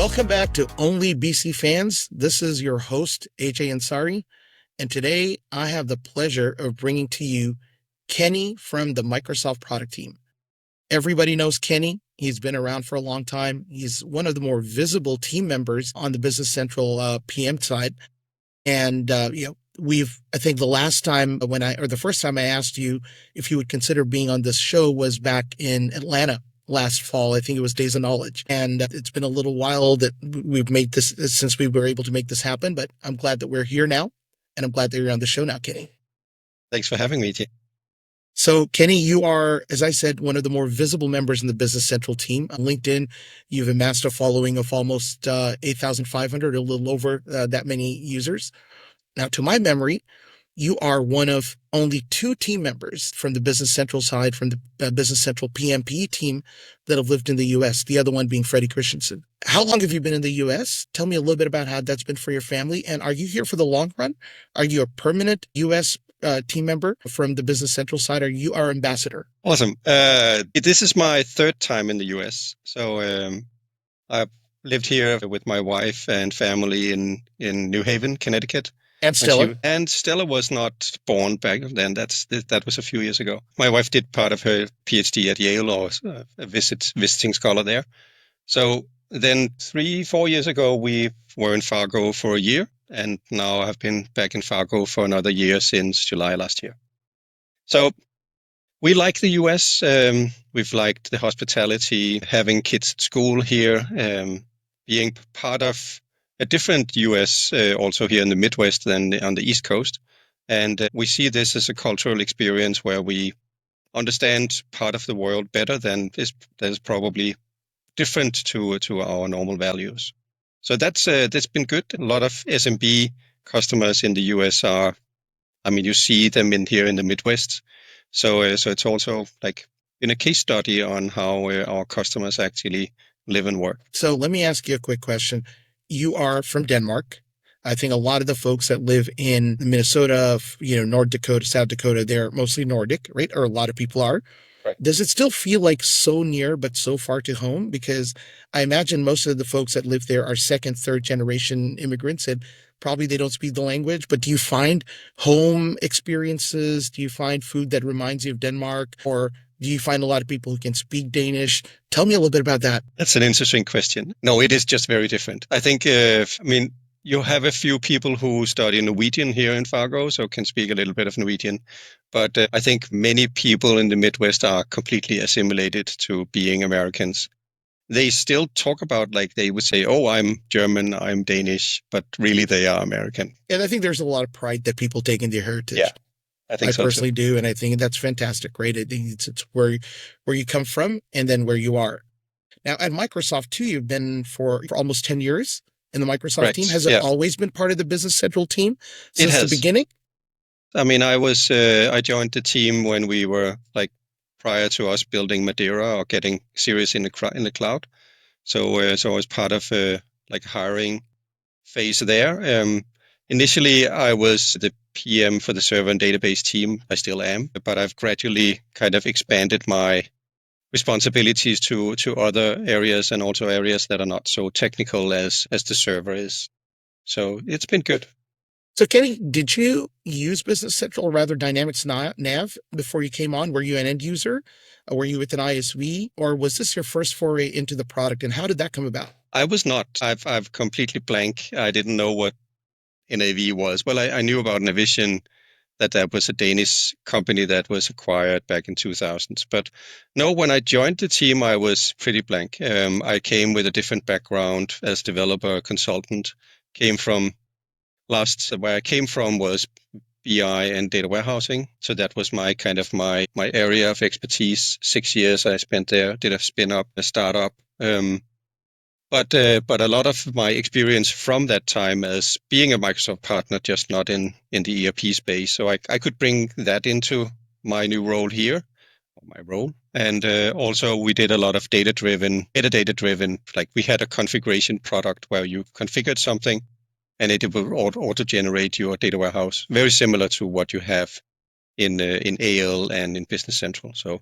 Welcome back to OnlyBCFans. This is your host, AJ Ansari. And today I have the pleasure of bringing to you Kennie from the Microsoft product team. Everybody knows Kennie. He's been around for a long time. He's one of the more visible team members on the Business Central PM side. And, I think the first time I asked you if you would consider being on this show was back in Atlanta last fall. I think it was Days of Knowledge. And it's been a little while that we've made this since we were able to make this happen, but I'm glad that we're here now. And I'm glad that you're on the show now, Kennie. Thanks for having me, Jay. So, Kennie, you are, as I said, one of the more visible members in the Business Central team. On LinkedIn, you've amassed a following of almost 8,500, a little over that many users. Now, to my memory, you are one of only 2 team members from the Business Central side, from the Business Central PMP team that have lived in the U.S., the other one being Freddie Christensen. How long have you been in the U.S.? Tell me a little bit about how that's been for your family. And are you here for the long run? Are you a permanent U.S. Team member from the Business Central side, or you are ambassador? Awesome. This is my 3rd time in the U.S. So I've lived here with my wife and family in New Haven, Connecticut. And Stella. And Stella was not born back then. That was a few years ago. My wife did part of her PhD at Yale, or a visiting scholar there. So then 3-4 years ago, we were in Fargo for a year. And now I've been back in Fargo for another year since July last year. So we like the US. We've liked the hospitality, having kids at school here, being part of a different US also here in the Midwest than on the East Coast. And we see this as a cultural experience where we understand part of the world better than that is probably different to our normal values. So that's been good. A lot of SMB customers in the US you see them here in the Midwest. So it's also like in a case study on how our customers actually live and work. So let me ask you a quick question. You are from Denmark. I think a lot of the folks that live in Minnesota, North Dakota, South Dakota, they're mostly Nordic, right? Or a lot of people are. Right. Does it still feel like so near, but so far to home? Because I imagine most of the folks that live there are 2nd, 3rd generation immigrants, and probably they don't speak the language. But do you find home experiences? Do you find food that reminds you of Denmark? Or do you find a lot of people who can speak Danish? Tell me a little bit about that. That's an interesting question. No, it is just very different. I think, you have a few people who study Norwegian here in Fargo, so can speak a little bit of Norwegian. But I think many people in the Midwest are completely assimilated to being Americans. They still talk about, like, they would say, oh, I'm German, I'm Danish, but really they are American. And I think there's a lot of pride that people take in their heritage. Yeah, I think I personally do. And I think that's fantastic, right? It's where you come from and then where you are. Now, at Microsoft, too, you've been for almost 10 years in the Microsoft team. Has it always been part of the Business Central team since the beginning? I mean, I joined the team when we were prior to us building Madeira or getting serious in the cloud. So I was part of hiring phase there. Initially, I was the PM for the server and database team. I still am, but I've gradually kind of expanded my responsibilities to other areas, and also areas that are not so technical as the server is. So it's been good. So Kennie, did you use Business Central, or rather Dynamics Nav, before you came on? Were you an end user? Were you with an ISV? Or was this your first foray into the product? And how did that come about? I was not. I've completely blank. I didn't know what NAV was. Well, I knew about Navision, that was a Danish company that was acquired back in 2000s. But no, when I joined the team, I was pretty blank. I came with a different background as developer, consultant. Where I came from was BI and data warehousing. So that was my area of expertise. 6 years I spent there, did a spin-up, a startup. But a lot of my experience from that time as being a Microsoft partner, just not in the ERP space. So I could bring that into my new role here, my role. And also we did a lot of metadata driven, like we had a configuration product where you configured something and it will auto-generate your data warehouse, very similar to what you have in AL and in Business Central. So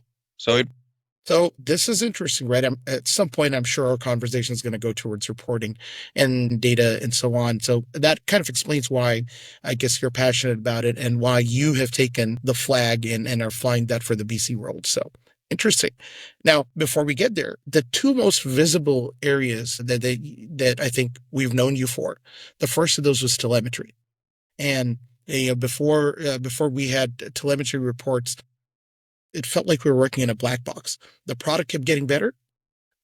So this is interesting, right? At some point, I'm sure our conversation is going to go towards reporting and data and so on. So that kind of explains why I guess you're passionate about it and why you have taken the flag and are flying that for the BC world. So interesting. Now, before we get there, the two most visible areas that I think we've known you for, the first of those was telemetry. And before we had telemetry reports, it felt like we were working in a black box. The product kept getting better,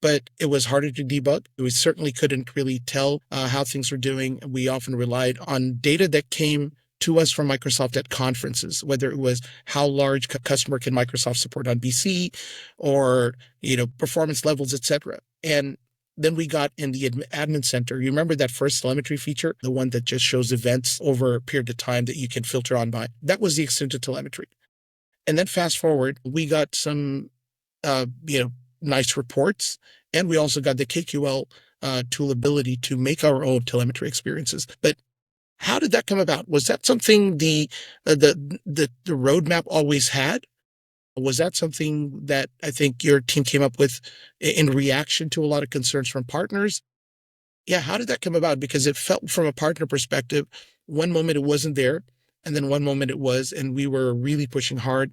but it was harder to debug. We certainly couldn't really tell how things were doing. We often relied on data that came to us from Microsoft at conferences, whether it was how large customer can Microsoft support on BC or, performance levels, etc. And then we got in the admin center. You remember that first telemetry feature, the one that just shows events over a period of time that you can filter on by? That was the extent of telemetry. And then fast forward, we got some, nice reports, and we also got the KQL tool ability to make our own telemetry experiences. But how did that come about? Was that something the roadmap always had? Was that something that I think your team came up with in reaction to a lot of concerns from partners? Yeah, how did that come about? Because it felt from a partner perspective, one moment it wasn't there, and then one moment it was, and we were really pushing hard.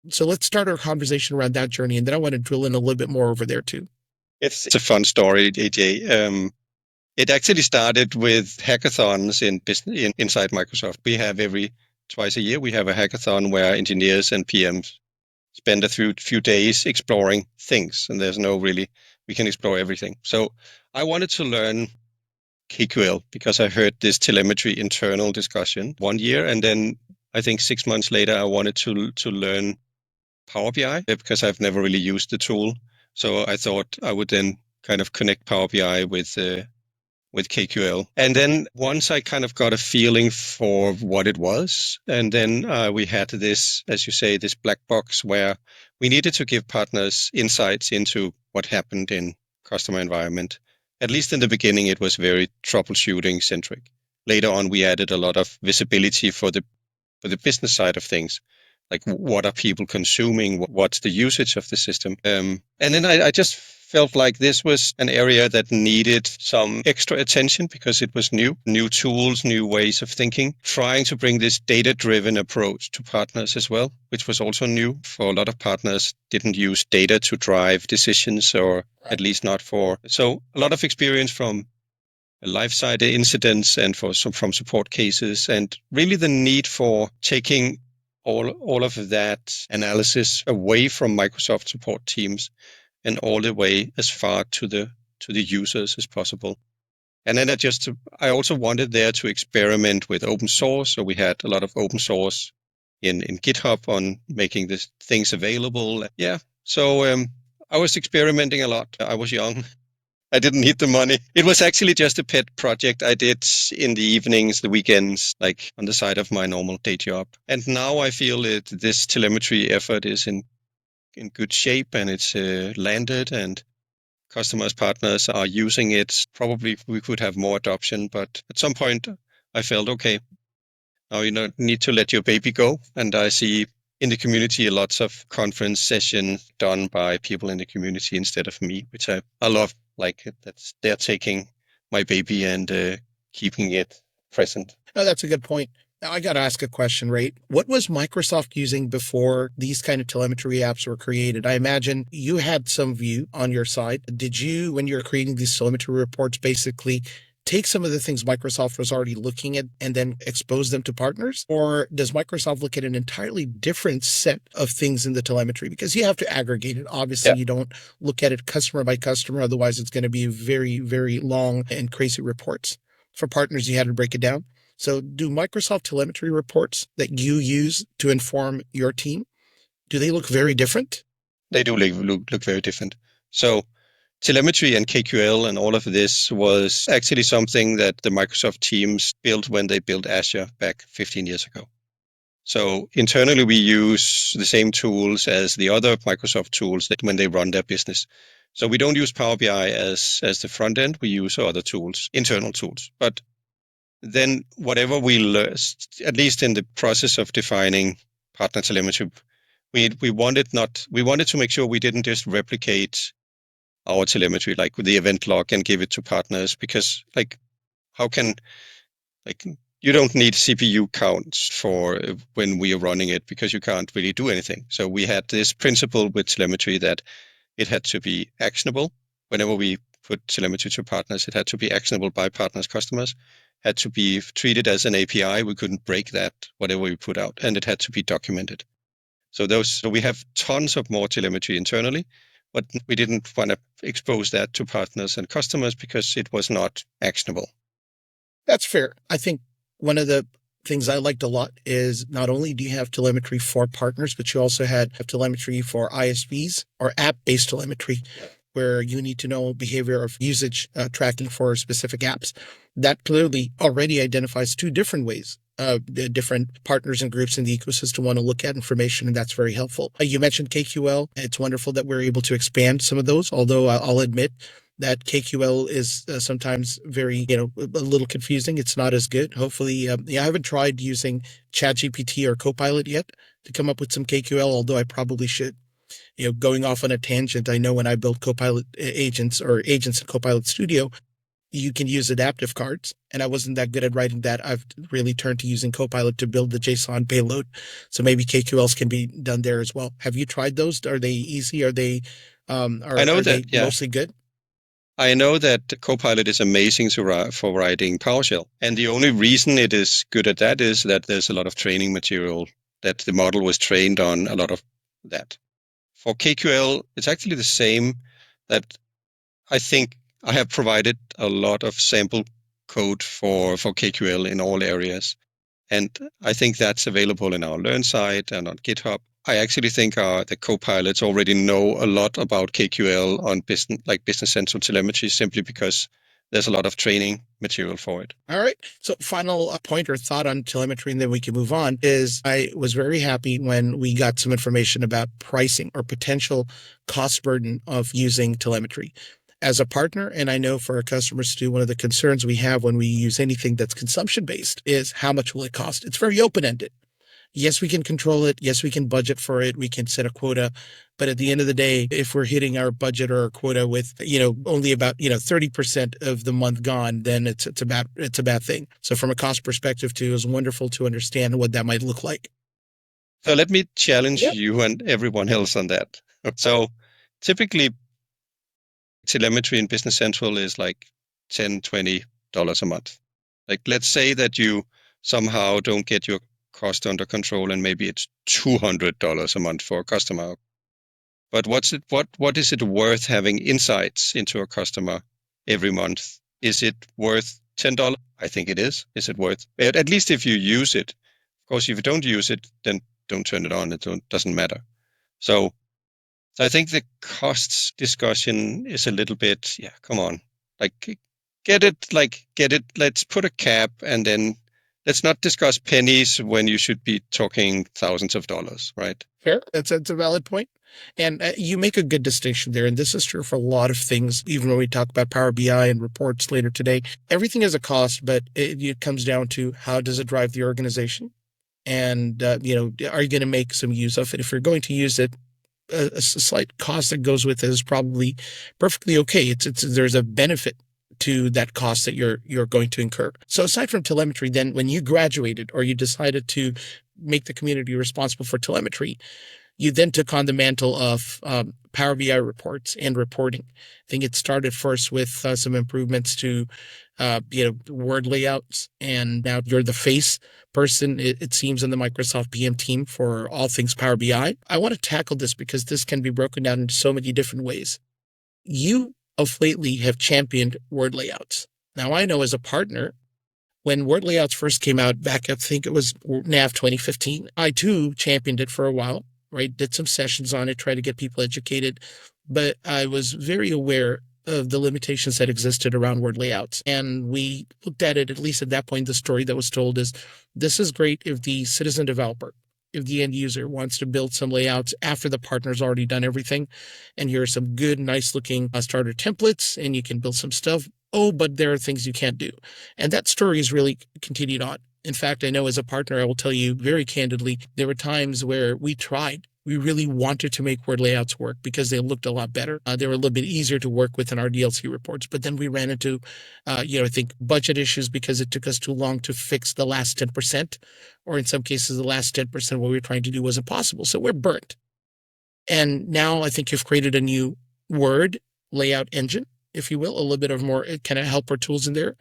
So let's start our conversation around that journey, and then I want to drill in a little bit more over there too. It's a fun story, AJ. It actually started with hackathons in business inside Microsoft. We have twice a year, we have a hackathon where engineers and PMs spend a few days exploring things, and we can explore everything. So I wanted to learn KQL because I heard this telemetry internal discussion one year, and then I think 6 months later I wanted to learn Power BI because I've never really used the tool. So I thought I would then kind of connect Power BI with KQL. And then once I kind of got a feeling for what it was, and then we had this, as you say, this black box where we needed to give partners insights into what happened in customer environment. At least in the beginning, it was very troubleshooting centric. Later on, we added a lot of visibility for the business side of things. Like, what are people consuming? What's the usage of the system? And then I just felt like this was an area that needed some extra attention because it was new tools, new ways of thinking, trying to bring this data-driven approach to partners as well, which was also new for a lot of partners, didn't use data to drive decisions, or at least not for. So a lot of experience from life-side incidents and from support cases, and really the need for taking all of that analysis away from Microsoft support teams and all the way as far to the users as possible. And then I also wanted there to experiment with open source. So we had a lot of open source in GitHub on making these things available. Yeah. So I was experimenting a lot. I was young. I didn't need the money. It was actually just a pet project I did in the evenings, the weekends, like on the side of my normal day job. And now I feel this telemetry effort is in good shape, and it's landed, and customers, partners are using it. Probably we could have more adoption, but at some point I felt, okay, now you need to let your baby go. And I see in the community lots of conference sessions done by people in the community instead of me, which I love. Like, they're taking my baby and keeping it present. Oh, that's a good point. Now I got to ask a question, right? What was Microsoft using before these kind of telemetry apps were created? I imagine you had some view on your side. Did you, when you're creating these telemetry reports, basically take some of the things Microsoft was already looking at and then expose them to partners? Or does Microsoft look at an entirely different set of things in the telemetry? Because you have to aggregate it. Obviously, You don't look at it customer by customer. Otherwise, it's going to be very, very long and crazy reports. For partners, you had to break it down. So do Microsoft telemetry reports that you use to inform your team, do they look very different? They do look very different. So telemetry and KQL and all of this was actually something that the Microsoft teams built when they built Azure back 15 years ago. So internally, we use the same tools as the other Microsoft tools that when they run their business. So we don't use Power BI as the front end. We use other tools, internal tools. But then whatever we learn, at least in the process of defining partner telemetry, we wanted to make sure we didn't just replicate our telemetry, like with the event log, and give it to partners, because like how can like you don't need CPU counts for when we are running it, because you can't really do anything. So we had this principle with telemetry that it had to be actionable. Whenever we put telemetry to partners, it had to be actionable by partners' customers, had to be treated as an API. We couldn't break that, whatever we put out, and it had to be documented. So we have tons of more telemetry internally, but we didn't want to expose that to partners and customers because it was not actionable. That's fair. I think one of the things I liked a lot is not only do you have telemetry for partners, but you also have telemetry for ISVs or app-based telemetry, where you need to know behavior of usage tracking for specific apps. That clearly already identifies two different ways the different partners and groups in the ecosystem want to look at information, and that's very helpful. You mentioned KQL. It's wonderful that we're able to expand some of those, although I'll admit that KQL is sometimes very, a little confusing. It's not as good. Hopefully, I haven't tried using ChatGPT or Copilot yet to come up with some KQL, although I probably should. Going off on a tangent, I know when I build Copilot agents or agents in Copilot Studio, you can use adaptive cards, and I wasn't that good at writing that. I've really turned to using Copilot to build the JSON payload. So maybe KQLs can be done there as well. Have you tried those? Are they easy? Are they, I know are that, they yeah. mostly good? I know that Copilot is amazing for writing PowerShell. And the only reason it is good at that is that there's a lot of training material that the model was trained on, a lot of that. For KQL, it's actually the same. That I think I have provided a lot of sample code for KQL in all areas. And I think that's available in our Learn site and on GitHub. I actually think the co-pilots already know a lot about KQL on Business Central telemetry, simply because there's a lot of training material for it. All right. So final point or thought on telemetry, and then we can move on, is I was very happy when we got some information about pricing or potential cost burden of using telemetry. As a partner, and I know for our customers too, one of the concerns we have when we use anything that's consumption-based is how much will it cost? It's very open-ended. Yes, we can control it. Yes, we can budget for it. We can set a quota. But at the end of the day, if we're hitting our budget or our quota with, only about, 30% of the month gone, then it's a bad thing. So from a cost perspective too, it's wonderful to understand what that might look like. So let me challenge you and everyone else on that. So typically telemetry in Business Central is like $10, $20 a month. Like, let's say that you somehow don't get your cost under control, and maybe it's $200 a month for a customer. But what is it worth having insights into a customer every month? Is it worth $10? I think it is. Is it worth, at least if you use it? Of course, if you don't use it, then don't turn it on. It doesn't matter. So I think the costs discussion is a little bit, come on, get it. Let's put a cap, and then let's not discuss pennies when you should be talking thousands of dollars, right? Fair. That's a valid point. And you make a good distinction there. And this is true for a lot of things, even when we talk about Power BI and reports later today. Everything has a cost, but it comes down to how does it drive the organization? And, are you going to make some use of it? If you're going to use it, a slight cost that goes with it is probably perfectly okay. There's a benefit to that cost that you're going to incur. So aside from telemetry, then when you graduated or you decided to make the community responsible for telemetry, you then took on the mantle of Power BI reports and reporting. I think it started first with some improvements to word layouts, and now you're the face person, it seems, in the Microsoft PM team for all things Power BI. I want to tackle this because this can be broken down into so many different ways. You of lately have championed word layouts. Now, I know as a partner, when word layouts first came out back, I think it was NAV 2015, I too championed it for a while, right? Did some sessions on it, tried to get people educated, but I was very aware of the limitations that existed around word layouts. And we looked at it, at least at that point, the story that was told is this is great if the citizen developer, if the end user wants to build some layouts after the partner's already done everything. And here are some good, nice looking starter templates, and you can build some stuff. Oh, but there are things you can't do. And that story is really continued on. In fact, I know as a partner, I will tell you very candidly, there were times where we tried we really wanted to make Word layouts work because they looked a lot better. They were a little bit easier to work with in our DLC reports. But then we ran into, I think budget issues because it took us too long to fix the last 10%, or in some cases, the last 10% what we were trying to do was impossible. So we're burnt. And now I think you've created a new Word layout engine, if you will, a little bit of more kind of helper tools in there.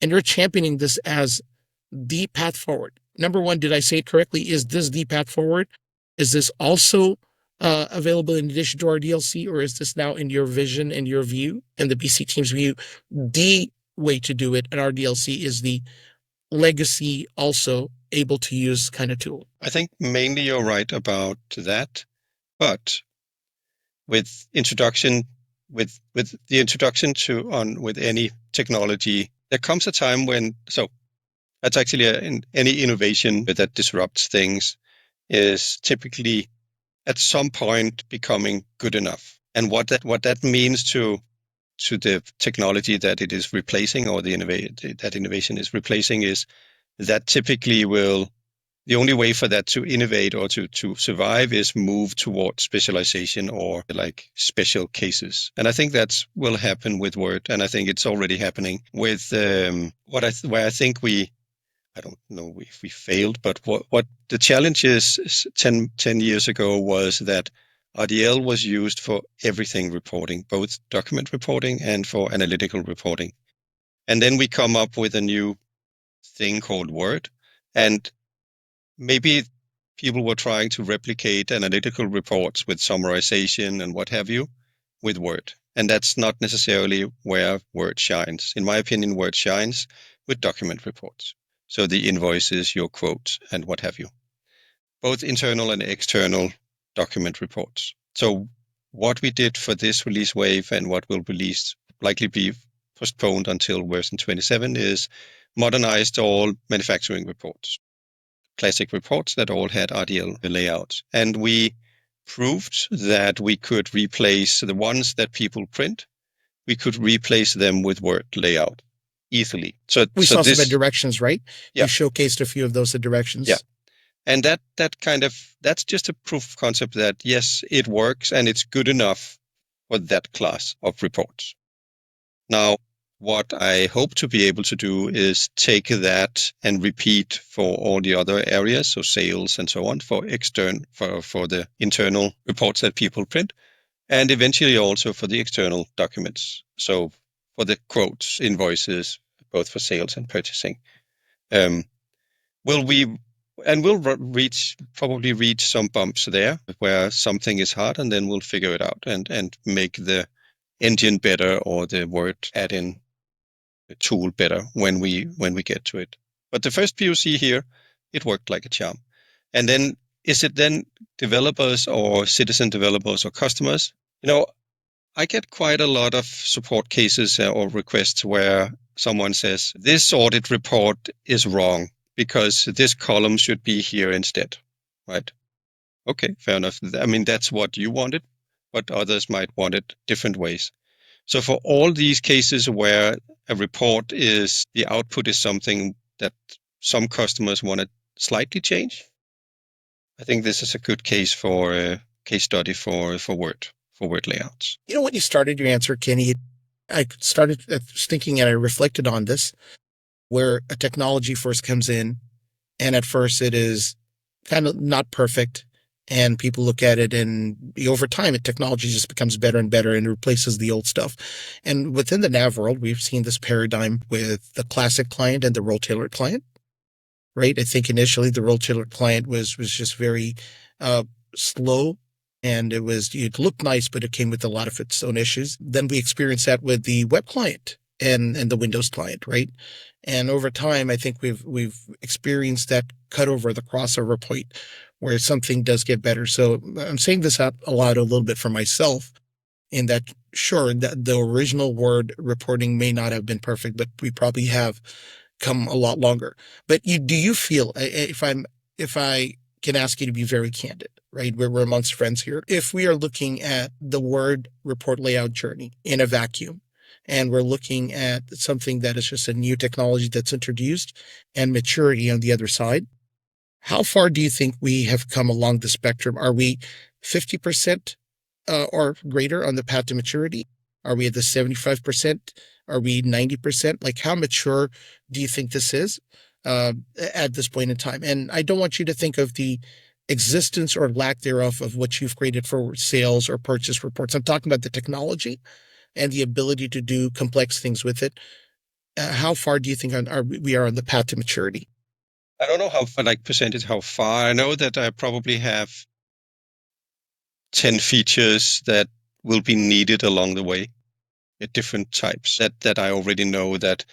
And you're championing this as the path forward. Number one, did I say it correctly? Is this the path forward? Is this also available in addition to our DLC, or is this now in your vision and your view and the BC team's view, the way to do it? And our DLC is the legacy also able to use kind of tool. I think mainly you're right about that, but with introduction, with the introduction with any technology, there comes a time when, so that's actually any innovation that disrupts things is typically at some point becoming good enough. And what that means to the technology that it is replacing, or that innovation is replacing, is that typically the only way for that to innovate or to survive is move towards specialization or like special cases. And I think that will happen with Word, and I think it's already happening with where I think I don't know if we failed, but what the challenge is 10 years ago was that RDL was used for everything reporting, both document reporting and for analytical reporting. And then we come up with a new thing called Word, and maybe people were trying to replicate analytical reports with summarization and what have you with Word. And that's not necessarily where Word shines. In my opinion, Word shines with document reports. So the invoices, your quotes, and what have you. Both internal and external document reports. So what we did for this release wave and what will likely be postponed until version 27 is modernized all manufacturing reports. Classic reports that all had RDL layouts. And we proved that we could replace the ones that people print, we could replace them with Word layout easily. So we saw some directions, right? Yeah. You showcased a few of those directions. Yeah. And that's just a proof of concept that yes, it works and it's good enough for that class of reports. Now, what I hope to be able to do is take that and repeat for all the other areas, so sales and so on, for the internal reports that people print, and eventually also for the external documents. So for the quotes, invoices, both for sales and purchasing. We'll probably reach some bumps there where something is hard, and then we'll figure it out and make the engine better or the Word add-in tool better when we get to it. But the first POC here, it worked like a charm. And then is it then developers or citizen developers or customers? I get quite a lot of support cases or requests where someone says, this audit report is wrong because this column should be here instead, right? Okay, fair enough. I mean, that's what you wanted, but others might want it different ways. So for all these cases where a report the output is something that some customers want to slightly change, I think this is a good case for a case study for Word layouts. When you started your answer, Kenny, I started thinking and I reflected on this, where a technology first comes in and at first it is kind of not perfect. And people look at it and over time, technology just becomes better and better and replaces the old stuff. And within the nav world, we've seen this paradigm with the classic client and the role-tailored client, right? I think initially the role-tailored client was just very slow, and it looked nice, but it came with a lot of its own issues. Then we experienced that with the web client and the Windows client, right? And over time, I think we've experienced that cutover, the crossover point, where something does get better. So I'm saying this out aloud a little bit for myself, in that, sure, the original Word reporting may not have been perfect, but we probably have come a lot longer. But do you feel, if I can ask you to be very candid, right? We're amongst friends here. If we are looking at the Word report layout journey in a vacuum, and we're looking at something that is just a new technology that's introduced and maturity on the other side, How far do you think we have come along the spectrum? Are we 50% or greater on the path to maturity? Are we at the 75%? Are we 90%? Like, how mature do you think this is at this point in time? And I don't want you to think of the existence or lack thereof of what you've created for sales or purchase reports. I'm talking about the technology and the ability to do complex things with it. How far do you think we are on the path to maturity? I don't know how, like percentage, how far. I know that I probably have 10 features that will be needed along the way at different types that I already know that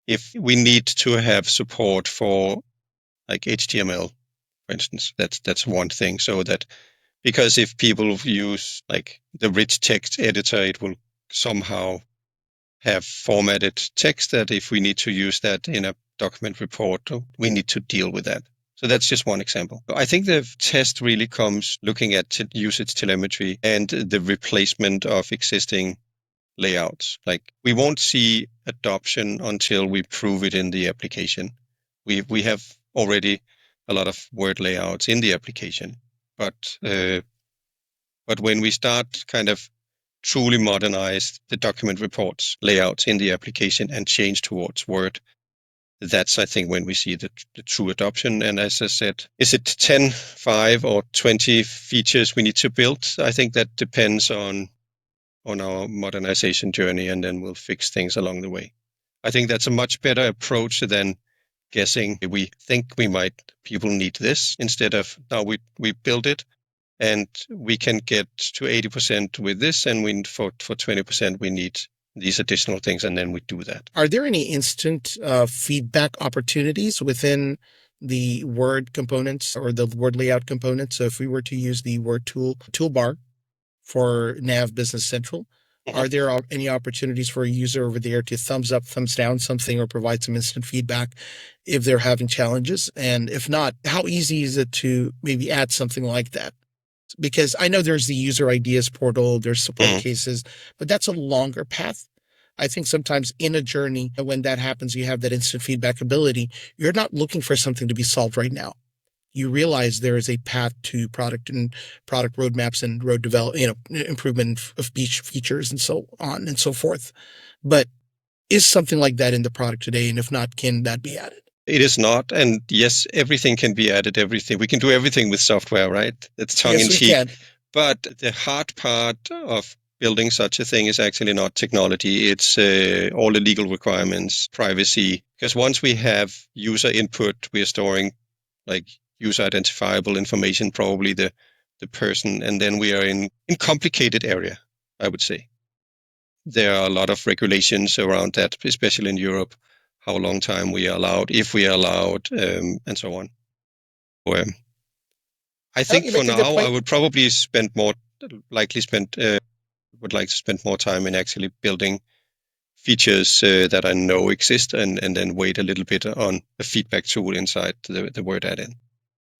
if we need to have support for like HTML, for instance, that's one thing. So that because if people use like the rich text editor, it will somehow have formatted text that if we need to use that in a document report, we need to deal with that. So that's just one example. I think the test really comes looking at usage telemetry and the replacement of existing layouts. Like we won't see adoption until we prove it in the application. We have already a lot of word layouts in the application, but when we start kind of truly modernize the document reports layouts in the application and change towards Word, that's, I think, when we see the true adoption. And as I said, is it 10, 5, or 20 features we need to build? I think that depends on our modernization journey, and then we'll fix things along the way. I think that's a much better approach than guessing. We think people need this instead of now we build it and we can get to 80% with this, and for 20% we need these additional things, and then we do that. Are there any instant feedback opportunities within the Word components or the Word layout components? So if we were to use the Word toolbar for Nav Business Central, are there any opportunities for a user over there to thumbs up, thumbs down something or provide some instant feedback if they're having challenges? And if not, how easy is it to maybe add something like that? Because I know there's the user ideas portal, there's support cases, but that's a longer path. I think sometimes in a journey, when that happens, you have that instant feedback ability. You're not looking for something to be solved right now. You realize there is a path to product and product roadmaps and road improvement of features and so on and so forth. But is something like that in the product today? And if not, can that be added? It is not. And yes, everything can be added, everything. We can do everything with software, right? It's tongue in cheek. But the hard part of building such a thing is actually not technology. It's all the legal requirements, privacy. Because once we have user input, we are storing like user identifiable information, probably the person, and then we are in complicated area, I would say. There are a lot of regulations around that, especially in Europe, how long time we are allowed, if we are allowed, and so on. I think for now, I would probably would like to spend more time in actually building features that I know exist and then wait a little bit on the feedback tool inside the Word add-in.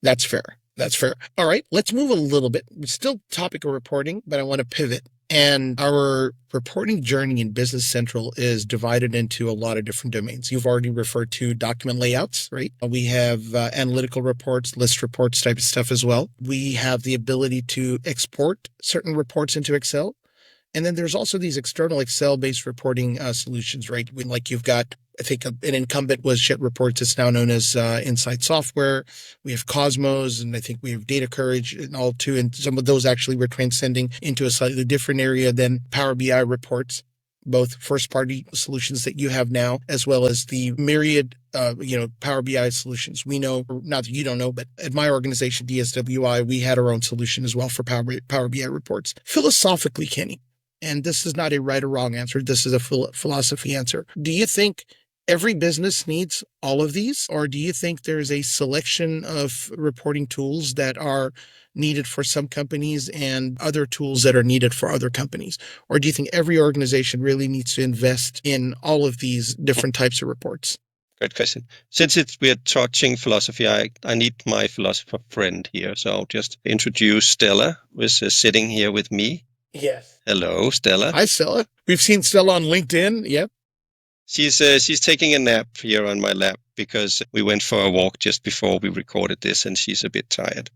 That's fair. That's fair. All right, let's move a little bit. We're still topic of reporting, but I want to pivot. And our reporting journey in Business Central is divided into a lot of different domains. You've already referred to document layouts, right? We have analytical reports, list reports type of stuff as well. We have the ability to export certain reports into Excel. And then there's also these external Excel-based reporting solutions, right? Like you've got, I think an incumbent was Jet Reports. It's now known as Insight Software. We have Cosmos, and I think we have Data Courage and all too. And some of those actually were transcending into a slightly different area than Power BI reports, both first-party solutions that you have now, as well as the myriad, Power BI solutions. We know, not that you don't know, but at my organization, DSWI, we had our own solution as well for Power BI reports. Philosophically, Kenny, and this is not a right or wrong answer, this is a philosophy answer. Do you think every business needs all of these, or do you think there's a selection of reporting tools that are needed for some companies and other tools that are needed for other companies? Or do you think every organization really needs to invest in all of these different types of reports? Great question. Since we're touching philosophy, I need my philosopher friend here. So I'll just introduce Stella, who is sitting here with me. Yes. Hello, Stella. Hi, Stella. We've seen Stella on LinkedIn. Yep. She's taking a nap here on my lap because we went for a walk just before we recorded this, and she's a bit tired.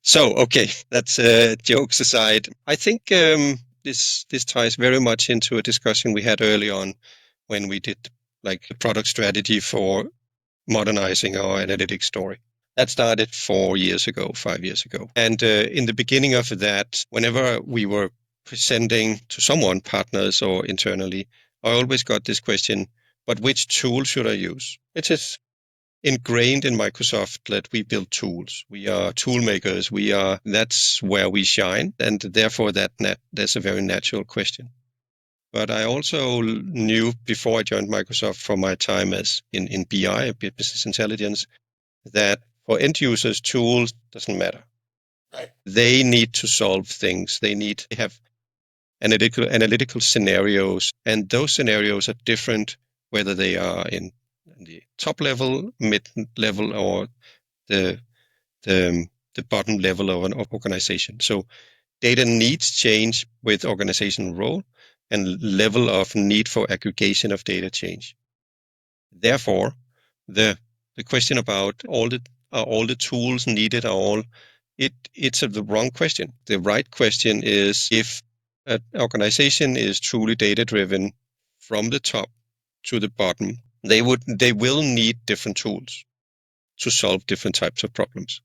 So, okay, that's jokes aside. I think this ties very much into a discussion we had early on when we did like a product strategy for modernizing our analytics story. That started 4 years ago, 5 years ago. And in the beginning of that, whenever we were presenting to someone, partners or internally, I always got this question, but which tool should I use? It is ingrained in Microsoft that we build tools. We are tool makers. That's where we shine. And therefore that's a very natural question. But I also knew before I joined Microsoft from my time as in BI, business intelligence, that for end users, tools doesn't matter. Right. They need to solve things. They have analytical scenarios, and those scenarios are different whether they are in the top level, mid level, or the bottom level of an organization. So data needs change with organizational role and level of need for aggregation of data change. Therefore, the question about all the tools needed it's the wrong question. The right question is if an organization is truly data driven from the top to the bottom, they will need different tools to solve different types of problems.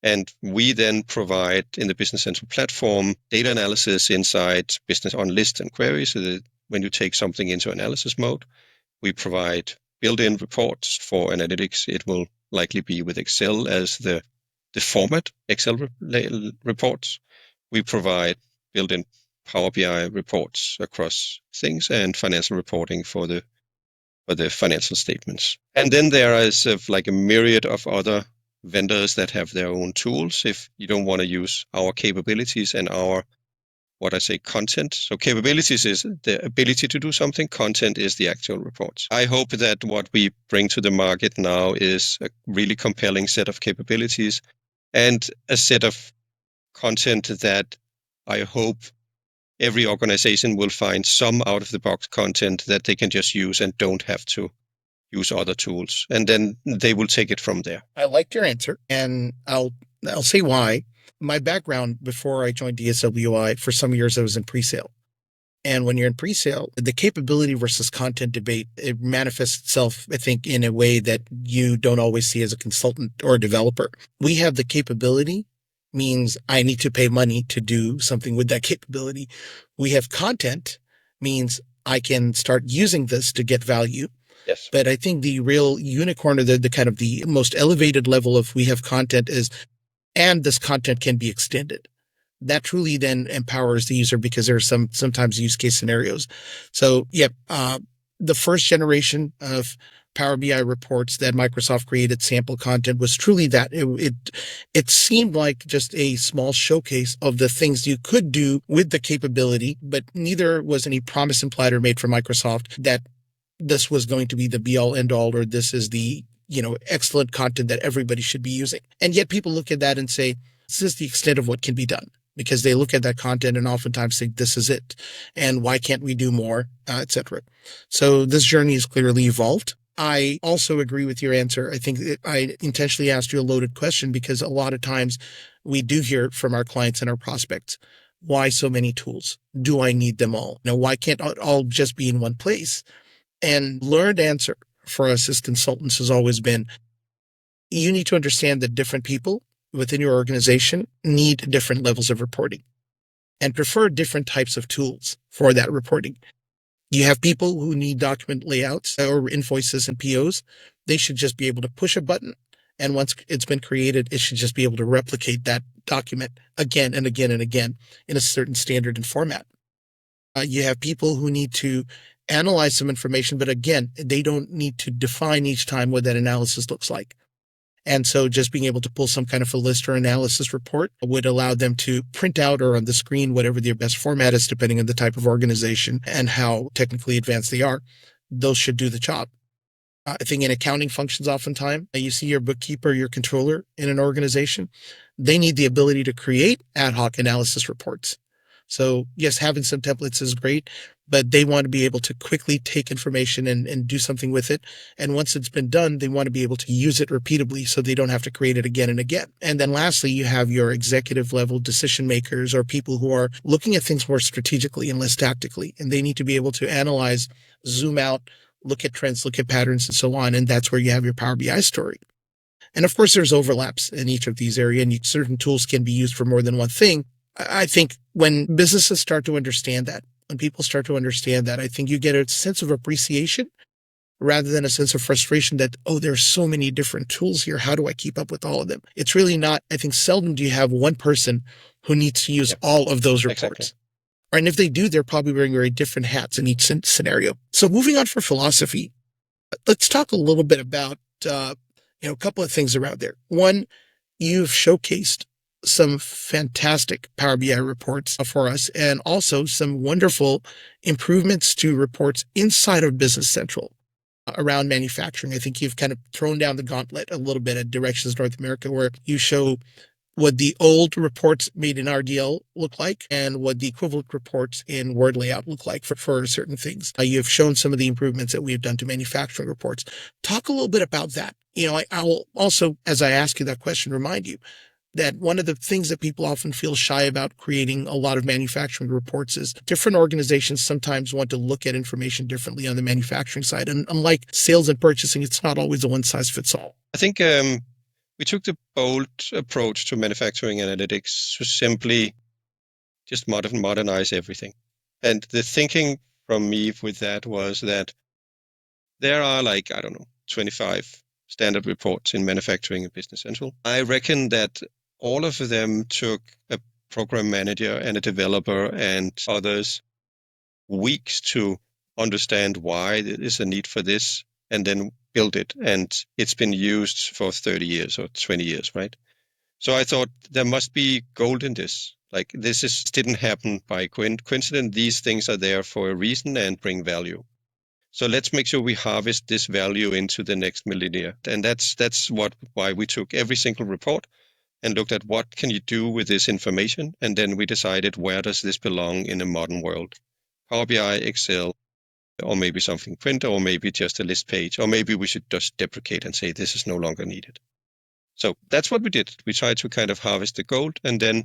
And we then provide in the Business Central platform data analysis inside business on lists and queries. So that when you take something into analysis mode, we provide built-in reports for analytics. It will likely be with Excel as the format, Excel reports. We provide built-in Power BI reports across things and financial reporting for the financial statements. And then there is like a myriad of other vendors that have their own tools if you don't want to use our capabilities and our content. So capabilities is the ability to do something. Content is the actual reports. I hope that what we bring to the market now is a really compelling set of capabilities and a set of content that I hope every organization will find some out-of-the-box content that they can just use and don't have to use other tools. And then they will take it from there. I liked your answer, and I'll say why. My background before I joined DSWI, for some years I was in pre-sale. And when you're in pre-sale, the capability versus content debate, it manifests itself, I think, in a way that you don't always see as a consultant or a developer. We have the capability means I need to pay money to do something with that capability. We have content means I can start using this to get value. Yes. But I think the real unicorn or the kind of the most elevated level of we have content is, and this content can be extended. That truly then empowers the user because there are sometimes use case scenarios. So the first generation of Power BI reports that Microsoft created sample content was truly that it seemed like just a small showcase of the things you could do with the capability, but neither was any promise implied or made from Microsoft that this was going to be the be all end all, or this is the, excellent content that everybody should be using. And yet people look at that and say, this is the extent of what can be done, because they look at that content and oftentimes think this is it. And why can't we do more, etc. So this journey has clearly evolved. I also agree with your answer. I think I intentionally asked you a loaded question because a lot of times we do hear from our clients and our prospects, why so many tools? Do I need them all? Why can't it all just be in one place? And learned answer for us as consultants has always been, you need to understand that different people within your organization need different levels of reporting and prefer different types of tools for that reporting. You have people who need document layouts or invoices and POs. They should just be able to push a button. And once it's been created, it should just be able to replicate that document again and again and again in a certain standard and format. You have people who need to analyze some information, but again, they don't need to define each time what that analysis looks like. And so just being able to pull some kind of a list or analysis report would allow them to print out or on the screen, whatever their best format is, depending on the type of organization and how technically advanced they are. Those should do the job. I think in accounting functions, oftentimes you see your bookkeeper, your controller in an organization, they need the ability to create ad hoc analysis reports. So yes, having some templates is great, but they want to be able to quickly take information and do something with it. And once it's been done, they want to be able to use it repeatably so they don't have to create it again and again. And then lastly, you have your executive level decision makers or people who are looking at things more strategically and less tactically. And they need to be able to analyze, zoom out, look at trends, look at patterns, and so on. And that's where you have your Power BI story. And of course, there's overlaps in each of these areas, and certain tools can be used for more than one thing. I think when businesses start to understand that, when people start to understand that, I think you get a sense of appreciation rather than a sense of frustration that, oh, there's so many different tools here. How do I keep up with all of them? It's really not. I think seldom do you have one person who needs to use all of those reports. Exactly. And if they do, they're probably wearing very different hats in each scenario. So moving on for philosophy, let's talk a little bit about, a couple of things around there. One, you've showcased some fantastic Power BI reports for us and also some wonderful improvements to reports inside of Business Central around manufacturing. I think you've kind of thrown down the gauntlet a little bit at Directions North America, where you show what the old reports made in RDL look like and what the equivalent reports in Word layout look like for certain things. You've shown some of the improvements that we've done to manufacturing reports. Talk a little bit about that. I will also, as I ask you that question, remind you that one of the things that people often feel shy about creating a lot of manufacturing reports is different organizations sometimes want to look at information differently on the manufacturing side. And unlike sales and purchasing, it's not always a one size fits all. I think we took the bold approach to manufacturing analytics to simply just modernize everything. And the thinking from me with that was that there are 25 standard reports in manufacturing and Business Central. I reckon that all of them took a program manager and a developer and others weeks to understand why there is a need for this and then build it. And it's been used for 30 years or 20 years, right? So I thought there must be gold in this. This didn't happen by coincidence. These things are there for a reason and bring value. So let's make sure we harvest this value into the next millennia. And that's why we took every single report and looked at what can you do with this information. And then we decided, where does this belong in a modern world? Power BI, Excel, or maybe something print, or maybe just a list page, or maybe we should just deprecate and say this is no longer needed. So that's what we did. We tried to kind of harvest the gold, and then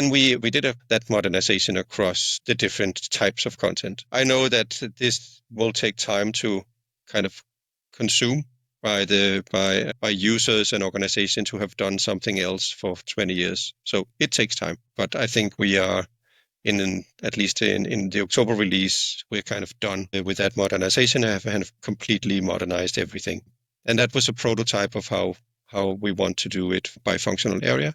we did that modernization across the different types of content. I know that this will take time to kind of consume by users and organizations who have done something else for 20 years. So it takes time, but I think we are at least in the October release, we're kind of done with that modernization. I have kind of completely modernized everything. And that was a prototype of how we want to do it by functional area.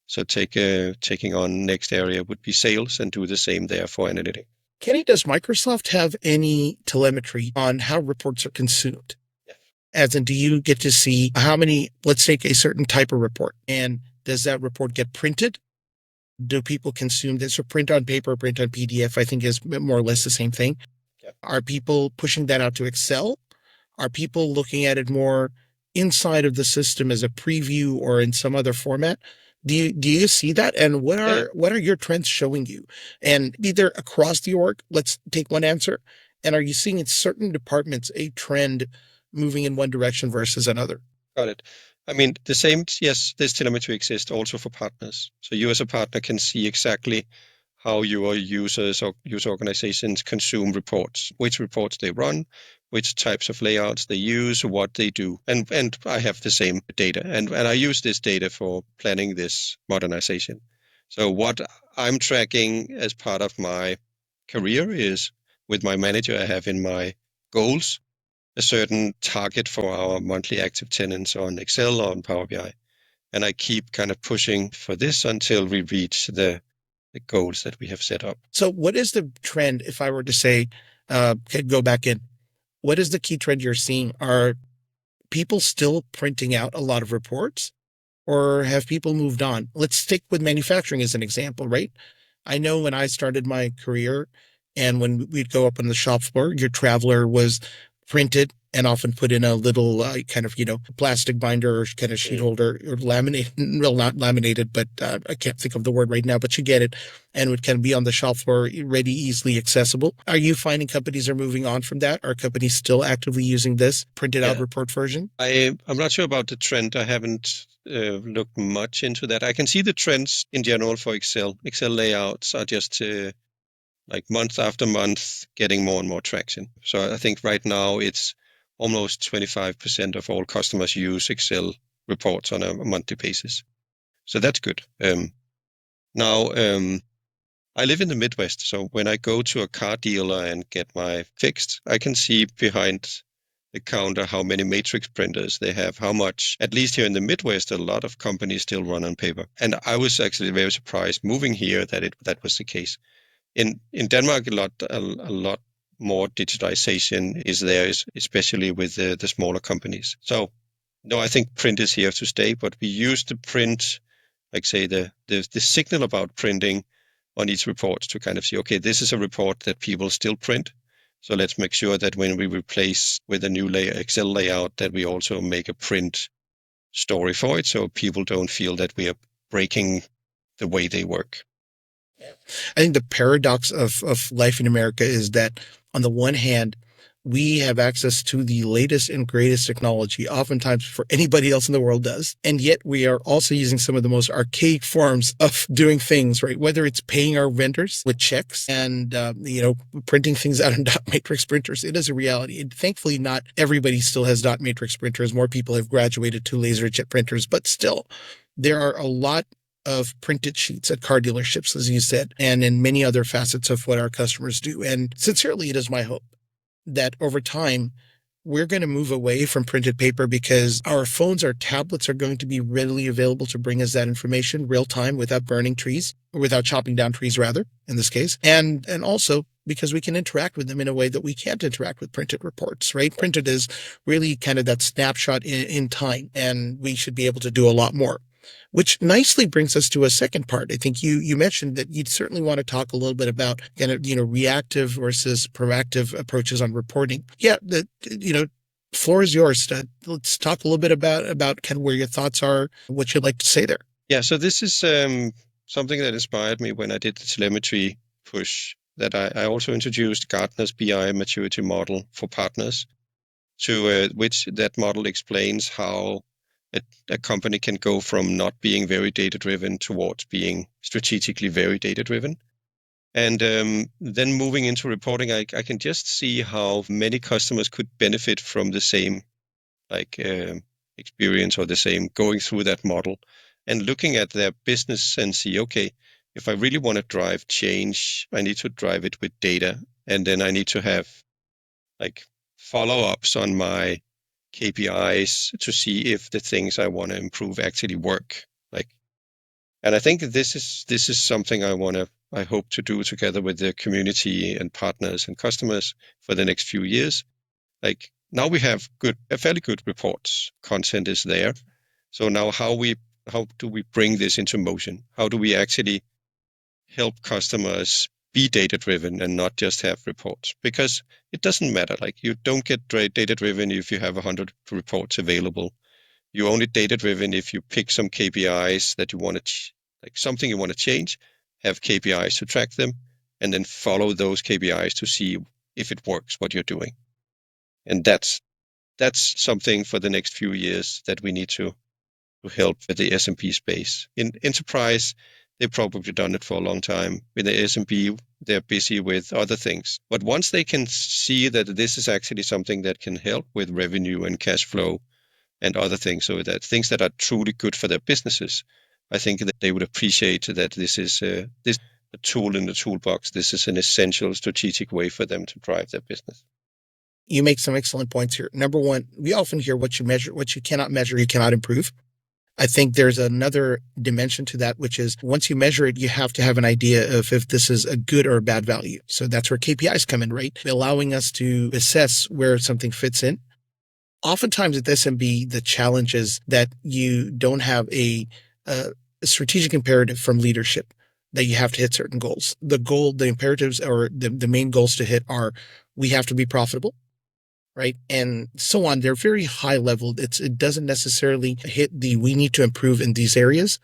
So taking on next area would be sales and do the same there for analytics. Kenny, does Microsoft have any telemetry on how reports are consumed? Yeah. As in, do you get to see how many, let's take a certain type of report, and does that report get printed? Do people consume this, or print on paper, print on PDF? I think is more or less the same thing. Yeah. Are people pushing that out to Excel? Are people looking at it more inside of the system as a preview or in some other format? Do you see that? And what are your trends showing you? And either across the org, let's take one answer. And are you seeing in certain departments a trend moving in one direction versus another? Got it. I mean, the same, yes, this telemetry exists also for partners. So you as a partner can see exactly how your users or user organizations consume reports, which reports they run, which types of layouts they use, what they do. And I have the same data. And I use this data for planning this modernization. So what I'm tracking as part of my career is, with my manager, I have in my goals a certain target for our monthly active tenants on Excel or on Power BI. And I keep kind of pushing for this until we reach the goals that we have set up. So what is the trend, if I were to say, go back in, what is the key trend you're seeing? Are people still printing out a lot of reports, or have people moved on? Let's stick with manufacturing as an example, right? I know when I started my career and when we'd go up on the shop floor, your traveler was printed and often put in a little kind of, plastic binder or kind of sheet holder or laminated, well, not laminated, but I can't think of the word right now, but you get it, and would kind of be on the shelf for ready, easily accessible. Are you finding companies are moving on from that? Are companies still actively using this printed out report version? I'm not sure about the trend. I haven't looked much into that. I can see the trends in general for Excel. Excel layouts are just like month after month getting more and more traction. So I think right now it's almost 25% of all customers use Excel reports on a monthly basis. So that's good. Now, I live in the Midwest, so when I go to a car dealer and get my fixed, I can see behind the counter how many matrix printers they have, how much, at least here in the Midwest, a lot of companies still run on paper. And I was actually very surprised moving here that was the case. In Denmark, a lot more digitization is there, especially with the smaller companies. So no, I think print is here to stay, but we use the print, like say the signal about printing on each report to kind of see, okay, this is a report that people still print. So let's make sure that when we replace with a new Excel layout, that we also make a print story for it, so people don't feel that we are breaking the way they work. I think the paradox of life in America is that on the one hand, we have access to the latest and greatest technology, oftentimes for anybody else in the world does. And yet we are also using some of the most archaic forms of doing things, right? Whether it's paying our vendors with checks and, printing things out in dot matrix printers. It is a reality. And thankfully, not everybody still has dot matrix printers. More people have graduated to laserjet printers, but still there are a lot of printed sheets at car dealerships, as you said, and in many other facets of what our customers do. And sincerely, it is my hope that over time, we're going to move away from printed paper because our phones, our tablets are going to be readily available to bring us that information real time without burning trees, or without chopping down trees, rather, in this case. And also because we can interact with them in a way that we can't interact with printed reports, right? Printed is really kind of that snapshot in time, and we should be able to do a lot more. Which nicely brings us to a second part. I think you mentioned that you'd certainly want to talk a little bit about kind of, reactive versus proactive approaches on reporting. Yeah, floor is yours. Let's talk a little bit about kind of where your thoughts are, what you'd like to say there. Yeah, so this is something that inspired me when I did the telemetry push, that I also introduced Gartner's BI maturity model for partners, to which that model explains how a company can go from not being very data-driven towards being strategically very data-driven. And then moving into reporting, I can just see how many customers could benefit from the same experience, or the same going through that model and looking at their business and see, okay, if I really want to drive change, I need to drive it with data. And then I need to have follow-ups on my KPIs to see if the things I want to improve actually work. And I think this is something I hope to do together with the community and partners and customers for the next few years. Now we have fairly good reports. Content is there. So now how do we bring this into motion? How do we actually help customers be data-driven and not just have reports? Because it doesn't matter. You don't get data-driven if you have 100 reports available. You're only data-driven if you pick some KPIs that you want to, something you want to change, have KPIs to track them, and then follow those KPIs to see if it works, what you're doing. And that's something for the next few years that we need to help with the SMB space. In enterprise, they've probably done it for a long time. With the SMB, they're busy with other things. But once they can see that this is actually something that can help with revenue and cash flow and other things, so that things that are truly good for their businesses, I think that they would appreciate that this is a tool in the toolbox. This is an essential strategic way for them to drive their business. You make some excellent points here. Number one, we often hear what you cannot measure, you cannot improve. I think there's another dimension to that, which is once you measure it, you have to have an idea of if this is a good or a bad value. So that's where KPIs come in, right? Allowing us to assess where something fits in. Oftentimes at SMB, the challenge is that you don't have a strategic imperative from leadership that you have to hit certain goals. The imperatives, or the main goals to hit are, we have to be profitable. right? And so on. They're very high level. It doesn't necessarily hit the we need to improve in these areas.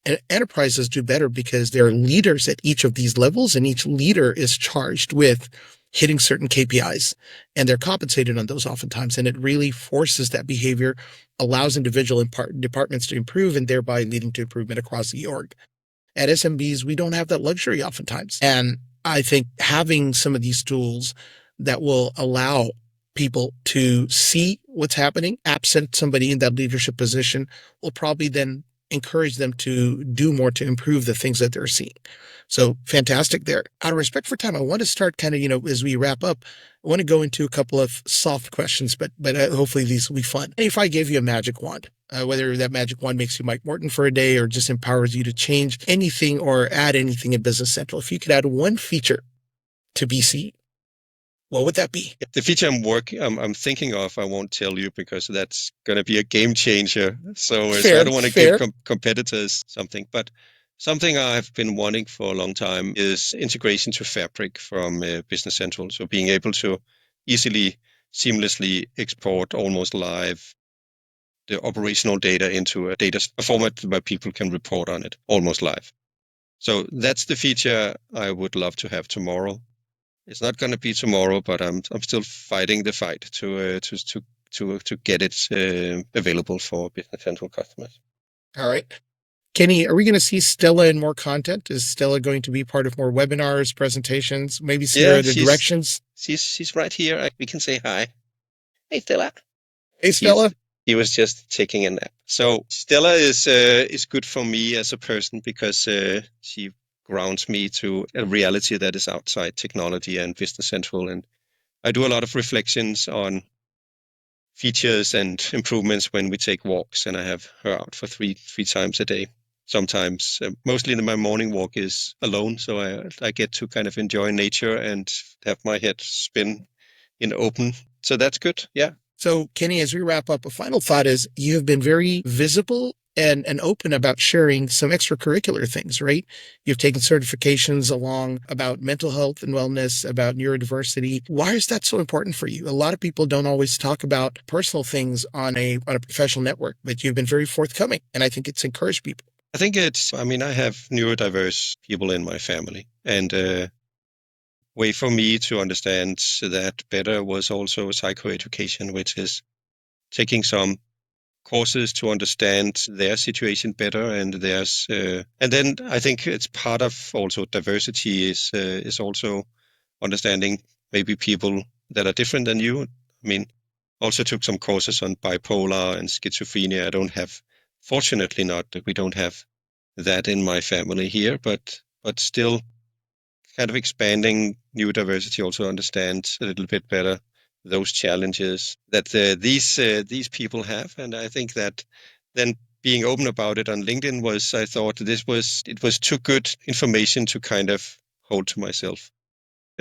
And enterprises do better because there are leaders at each of these levels, and each leader is charged with hitting certain KPIs, and they're compensated on those oftentimes. And it really forces that behavior, allows individual departments to improve, and thereby leading to improvement across the org. At SMBs, we don't have that luxury oftentimes. And I think having some of these tools that will allow people to see what's happening, absent somebody in that leadership position, will probably then encourage them to do more to improve the things that they're seeing. So fantastic there. Out of respect for time, I want to start kind of, as we wrap up, I want to go into a couple of soft questions, but hopefully these will be fun. If I gave you a magic wand, whether that magic wand makes you Mike Morton for a day or just empowers you to change anything or add anything in Business Central, if you could add one feature to BC, what would that be? The feature I'm thinking of, I won't tell you because that's going to be a game changer. So I don't want to give competitors something, but something I've been wanting for a long time is integration to Fabric from Business Central. So being able to easily, seamlessly export almost live the operational data into a format where people can report on it almost live. So that's the feature I would love to have tomorrow. It's not going to be tomorrow, but I'm still fighting the fight to get it available for Business Central customers. All right. Kenny, are we going to see Stella in more content? Is Stella going to be part of more webinars, presentations, maybe see her other directions? She's right here. We can say hi. Hey, Stella. Hey, Stella. He was just taking a nap. So Stella is good for me as a person because she grounds me to a reality that is outside technology and Business Central. And I do a lot of reflections on features and improvements when we take walks, and I have her out for three times a day. Sometimes, mostly my morning walk is alone, so I get to kind of enjoy nature and have my head spin in open. So that's good. Yeah. So, Kenny, as we wrap up, a final thought is you have been very visible and open about sharing some extracurricular things, right? You've taken certifications along about mental health and wellness, about neurodiversity. Why is that so important for you? A lot of people don't always talk about personal things on a professional network, but you've been very forthcoming, and I think it's encouraged people. I think I have neurodiverse people in my family, and way for me to understand that better was also psychoeducation, which is taking some courses to understand their situation better and theirs. And then I think it's part of also diversity is also understanding maybe people that are different than you. I mean, also took some courses on bipolar and schizophrenia. Fortunately not, we don't have that in my family here, but still kind of expanding neurodiversity also understands a little bit better those challenges that these people have. And I think that then being open about it on LinkedIn I thought it was too good information to kind of hold to myself.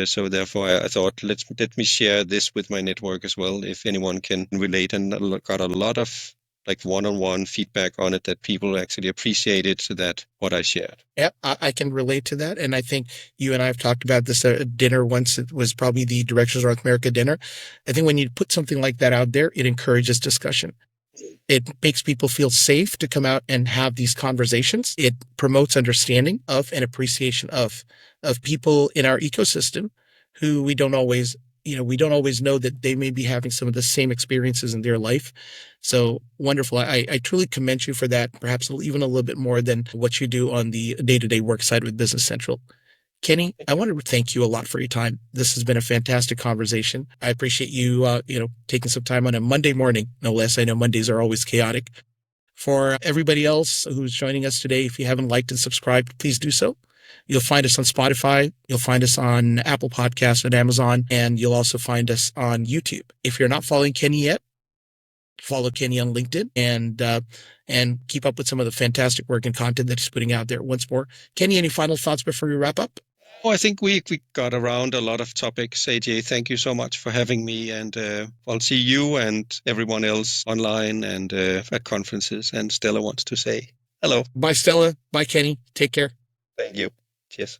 So therefore I thought, let me share this with my network as well, if anyone can relate, and got a lot of like one-on-one feedback on it that people actually appreciated what I shared. Yeah, I can relate to that. And I think you and I have talked about this at dinner once. It was probably the Directors of North America dinner. I think when you put something like that out there, it encourages discussion. It makes people feel safe to come out and have these conversations. It promotes understanding of and appreciation of people in our ecosystem who we don't always know that they may be having some of the same experiences in their life. So wonderful. I truly commend you for that, perhaps even a little bit more than what you do on the day-to-day work side with Business Central. Kenny, I want to thank you a lot for your time. This has been a fantastic conversation. I appreciate you, taking some time on a Monday morning, no less. I know Mondays are always chaotic. For everybody else who's joining us today, if you haven't liked and subscribed, please do so. You'll find us on Spotify. You'll find us on Apple Podcasts and Amazon, and you'll also find us on YouTube. If you're not following Kenny yet, follow Kenny on LinkedIn and keep up with some of the fantastic work and content that he's putting out there. Once more, Kenny, any final thoughts before we wrap up? Oh, I think we got around a lot of topics. AJ, thank you so much for having me, and I'll see you and everyone else online and at conferences. And Stella wants to say hello. Bye, Stella. Bye, Kenny. Take care. Thank you. Cheers.